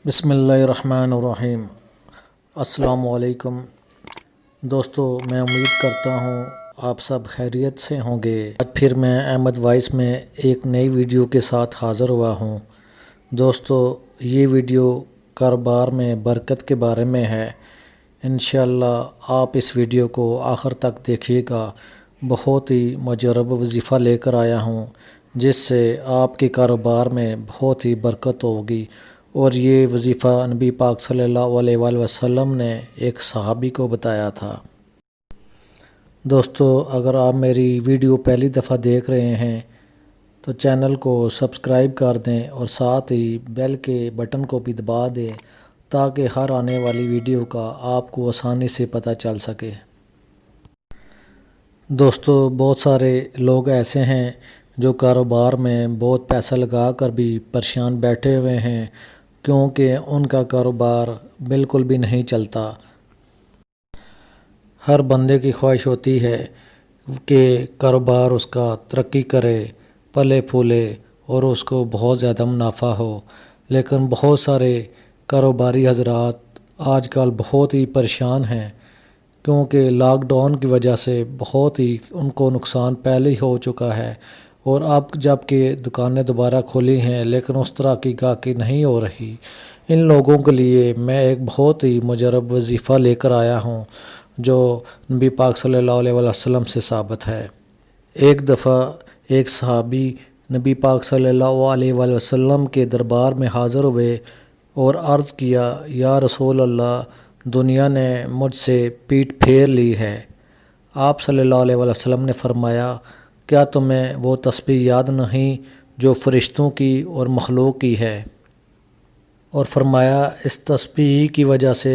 بسم اللہ الرحمن الرحیم۔ السلام علیکم دوستو، میں امید کرتا ہوں آپ سب خیریت سے ہوں گے۔ آج پھر میں احمد وائس میں ایک نئی ویڈیو کے ساتھ حاضر ہوا ہوں۔ دوستو، یہ ویڈیو کاروبار میں برکت کے بارے میں ہے۔ انشاءاللہ آپ اس ویڈیو کو آخر تک دیکھیے گا۔ بہت ہی مجرب وظیفہ لے کر آیا ہوں جس سے آپ کے کاروبار میں بہت ہی برکت ہوگی، اور یہ وظیفہ نبی پاک صلی اللہ علیہ وآلہ وسلم نے ایک صحابی کو بتایا تھا۔ دوستو، اگر آپ میری ویڈیو پہلی دفعہ دیکھ رہے ہیں تو چینل کو سبسکرائب کر دیں اور ساتھ ہی بیل کے بٹن کو بھی دبا دیں تاکہ ہر آنے والی ویڈیو کا آپ کو آسانی سے پتہ چل سکے۔ دوستو، بہت سارے لوگ ایسے ہیں جو کاروبار میں بہت پیسہ لگا کر بھی پریشان بیٹھے ہوئے ہیں، کیونکہ ان کا کاروبار بالکل بھی نہیں چلتا۔ ہر بندے کی خواہش ہوتی ہے کہ کاروبار اس کا ترقی کرے، پھلے پھولے اور اس کو بہت زیادہ منافع ہو، لیکن بہت سارے کاروباری حضرات آج کل بہت ہی پریشان ہیں، کیونکہ لاک ڈاؤن کی وجہ سے بہت ہی ان کو نقصان پہلے ہی ہو چکا ہے، اور اب جب کہ دکانیں دوبارہ کھولی ہیں لیکن اس طرح کی گاہکی نہیں ہو رہی۔ ان لوگوں کے لیے میں ایک بہت ہی مجرب وظیفہ لے کر آیا ہوں جو نبی پاک صلی اللہ علیہ وسلم سے ثابت ہے۔ ایک دفعہ ایک صحابی نبی پاک صلی اللہ علیہ وسلم کے دربار میں حاضر ہوئے اور عرض کیا، یا رسول اللہ، دنیا نے مجھ سے پیٹھ پھیر لی ہے۔ آپ صلی اللہ علیہ وسلم نے فرمایا، کیا تمہیں وہ تسبیح یاد نہیں جو فرشتوں کی اور مخلوق کی ہے؟ اور فرمایا، اس تسبیح کی وجہ سے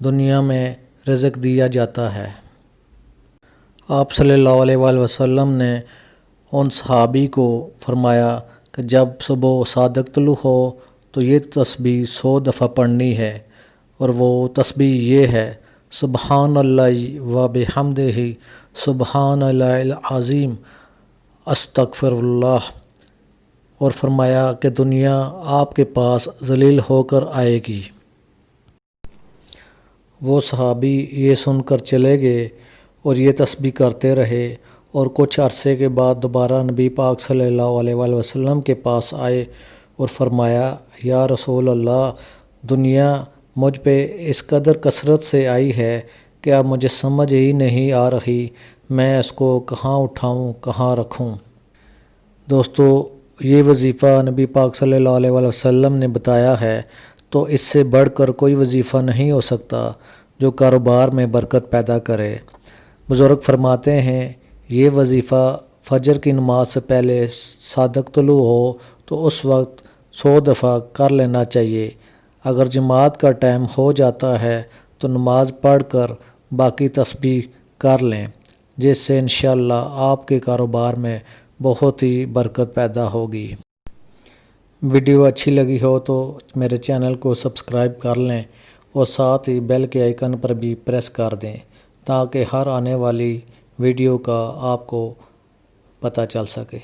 دنیا میں رزق دیا جاتا ہے۔ آپ صلی اللہ علیہ وسلم نے ان صحابی کو فرمایا کہ جب صبح صادق طلوع ہو تو یہ تسبیح 100 دفعہ پڑھنی ہے، اور وہ تسبیح یہ ہے، سبحان اللہ و بحمدہ، سبحان اللہ العظیم، استغفر اللہ۔ اور فرمایا کہ دنیا آپ کے پاس ذلیل ہو کر آئے گی۔ وہ صحابی یہ سن کر چلے گئے اور یہ تسبیح کرتے رہے، اور کچھ عرصے کے بعد دوبارہ نبی پاک صلی اللہ علیہ وسلم کے پاس آئے اور فرمایا، یا رسول اللہ، دنیا مجھ پہ اس قدر کثرت سے آئی ہے کہ اب مجھے سمجھ ہی نہیں آ رہی میں اس کو کہاں اٹھاؤں، کہاں رکھوں۔ دوستو، یہ وظیفہ نبی پاک صلی اللہ علیہ وسلم نے بتایا ہے، تو اس سے بڑھ کر کوئی وظیفہ نہیں ہو سکتا جو کاروبار میں برکت پیدا کرے۔ بزرگ فرماتے ہیں، یہ وظیفہ فجر کی نماز سے پہلے صادق طلوع ہو تو اس وقت 100 دفعہ کر لینا چاہیے۔ اگر جماعت کا ٹائم ہو جاتا ہے تو نماز پڑھ کر باقی تسبیح کر لیں، جس سے انشاءاللہ آپ کے کاروبار میں بہت ہی برکت پیدا ہوگی۔ ویڈیو اچھی لگی ہو تو میرے چینل کو سبسکرائب کر لیں اور ساتھ ہی بیل کے آئیکن پر بھی پریس کر دیں تاکہ ہر آنے والی ویڈیو کا آپ کو پتہ چل سکے۔